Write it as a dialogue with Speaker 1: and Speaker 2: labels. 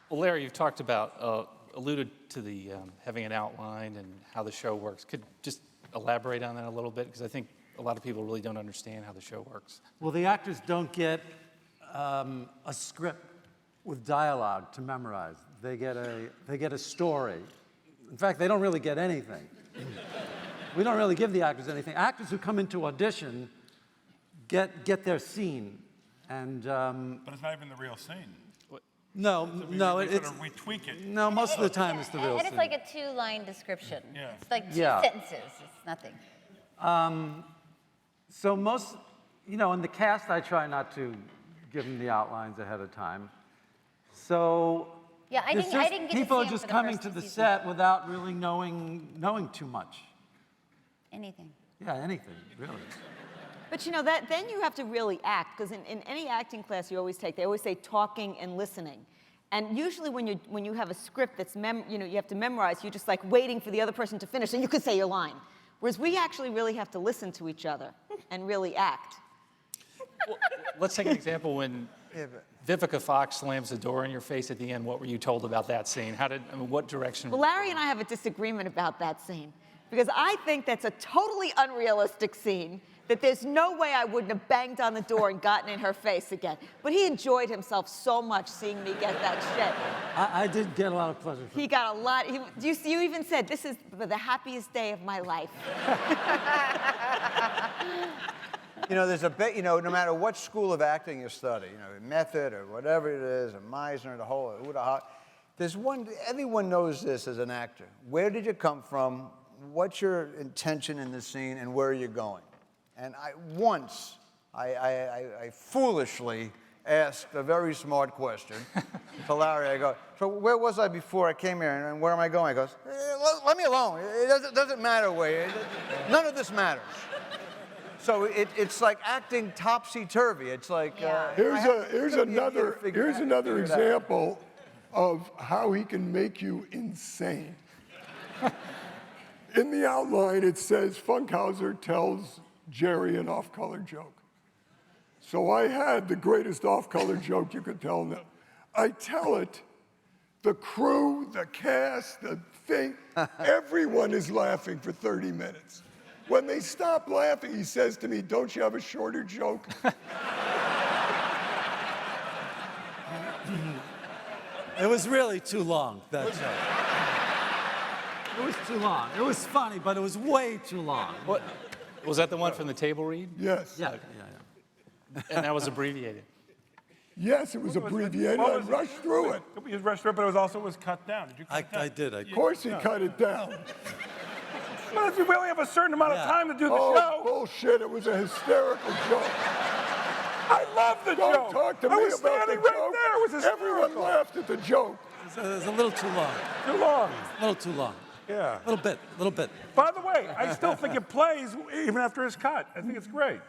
Speaker 1: Well, Larry, you've talked about, alluded to the having an outline and how the show works. Could just elaborate on that a little bit? Because I think a lot of people really don't understand how the show works.
Speaker 2: Well, the actors don't get a script with dialogue to memorize. They get a story. In fact, they don't really get anything. We don't really give the actors anything. Actors who come into audition get their scene, and
Speaker 3: But it's not even the real scene.
Speaker 2: no,
Speaker 3: We tweak it.
Speaker 2: no. Most of the time, it's the real
Speaker 4: And
Speaker 2: scene.
Speaker 4: it's like a 2-line description.
Speaker 3: Yeah.
Speaker 4: It's like 2
Speaker 2: Yeah.
Speaker 4: sentences. It's nothing.
Speaker 2: So most, in the cast, I try not to give them the outlines ahead of time. So
Speaker 4: Yeah, I
Speaker 2: there's
Speaker 4: didn't
Speaker 2: just
Speaker 4: get to
Speaker 2: people
Speaker 4: see
Speaker 2: are
Speaker 4: him
Speaker 2: just
Speaker 4: for the
Speaker 2: coming
Speaker 4: first
Speaker 2: to
Speaker 4: 2
Speaker 2: the
Speaker 4: seasons.
Speaker 2: set without really knowing too much.
Speaker 4: Anything.
Speaker 2: Yeah, anything, really.
Speaker 5: But that then you have to really act, because in any acting class you always take, they always say talking and listening. And usually when you have a script that's you have to memorize, you're just like waiting for the other person to finish and you could say your line. Whereas we actually really have to listen to each other and really act.
Speaker 1: Well, let's take an example when Vivica Fox slams the door in your face at the end. What were you told about that scene? What direction?
Speaker 5: Well, Larry and I have a disagreement about that scene, because I think that's a totally unrealistic scene, that there's no way I wouldn't have banged on the door and gotten in her face again. But he enjoyed himself so much seeing me get that shit.
Speaker 2: I did get a lot of pleasure from
Speaker 5: He got a lot. You even said, this is the happiest day of my life.
Speaker 6: There's a bit, no matter what school of acting you study, method or whatever it is, or Meisner, the whole, there's one, everyone knows this as an actor. Where did you come from? What's your intention in the scene, and where are you going? And once I foolishly asked a very smart question to Larry. I go, so where was I before I came here, and where am I going? He goes, let me alone. It doesn't matter where. None of this matters. So it's like acting topsy-turvy. It's like
Speaker 7: here's another example of how he can make you insane. In the outline, it says Funkhauser tells Jerry an off-color joke. So I had the greatest off-color joke you could tell them. I tell it, the crew, the cast, the thing, everyone is laughing for 30 minutes. When they stop laughing, he says to me, don't you have a shorter joke?
Speaker 2: It was really too long, that joke. It was too long. It was funny, but it was way too long.
Speaker 1: What? Was that the one from the table read?
Speaker 7: Yes.
Speaker 2: Yeah.
Speaker 1: And that was abbreviated.
Speaker 7: Yes, it was abbreviated. I rushed through it.
Speaker 3: He was rushed through it, but it was cut down. Did you cut it down?
Speaker 2: I did.
Speaker 7: Of course he cut it down.
Speaker 3: Well, if you really have a certain amount of time to do the
Speaker 7: Oh,
Speaker 3: show.
Speaker 7: bullshit. It was a hysterical joke.
Speaker 3: I love the
Speaker 7: Don't
Speaker 3: joke.
Speaker 7: talk to
Speaker 3: I
Speaker 7: me
Speaker 3: was
Speaker 7: about the
Speaker 3: standing right
Speaker 7: joke.
Speaker 3: there. It was hysterical.
Speaker 7: Everyone laughed at the joke.
Speaker 2: It was a little too long.
Speaker 3: Too long.
Speaker 2: A little too long.
Speaker 3: Yeah.
Speaker 2: A little bit.
Speaker 3: By the way, I still think it plays even after it's cut. I think it's great.